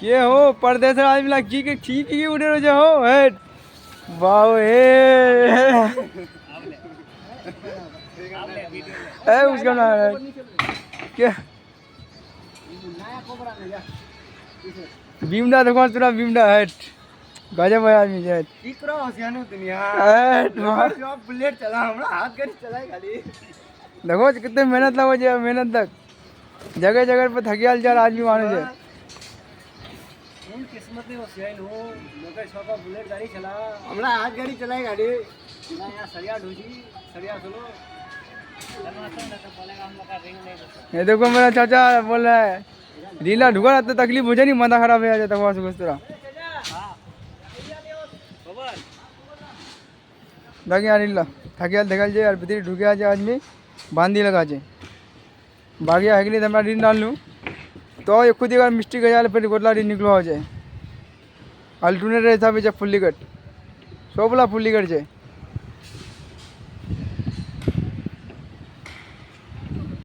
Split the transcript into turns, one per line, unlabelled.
ये हो परदेश आदमी ला की उड़े रहे हो हेड वाओ ए उसका ना क्या भीमडा देखो तुरा भीमडा हेड गजब है आदमी है इकरा हसियानो दुनिया हेड जो बुलेट चला हमरा हाथ गाड़ी चलाए खाली देखो कितने मेहनत लगो जे मेहनत तक जगह जगह पे थकियाल चार आदमी माने छे किस्मत में होशियार हो लोगे छोका बुलेट गाड़ी चला हमरा हाथ गाड़ी चलाए गाड़ी ना यहां सरिया ढोजी सरिया चलो ये देखो मेरा चाचा बोल रहा है ढीला ढुका तो तकलीफ हो जाए नहीं माथा खराब हो जाता है सुबह तरह देखिए यार ढीला थकियाल देखल जाए यार भीतर ढुके आज आदमी बांधी लगा छे बागिया है कि नहीं तो मैं ऋण डाल लूँ तो ये खुद अगर मिस्टेक है फिर गोटला ऋण निकलो हो जाए अल्टरनेट हिसाब से फुल्ली कट सोपला फुल्ली कट जाए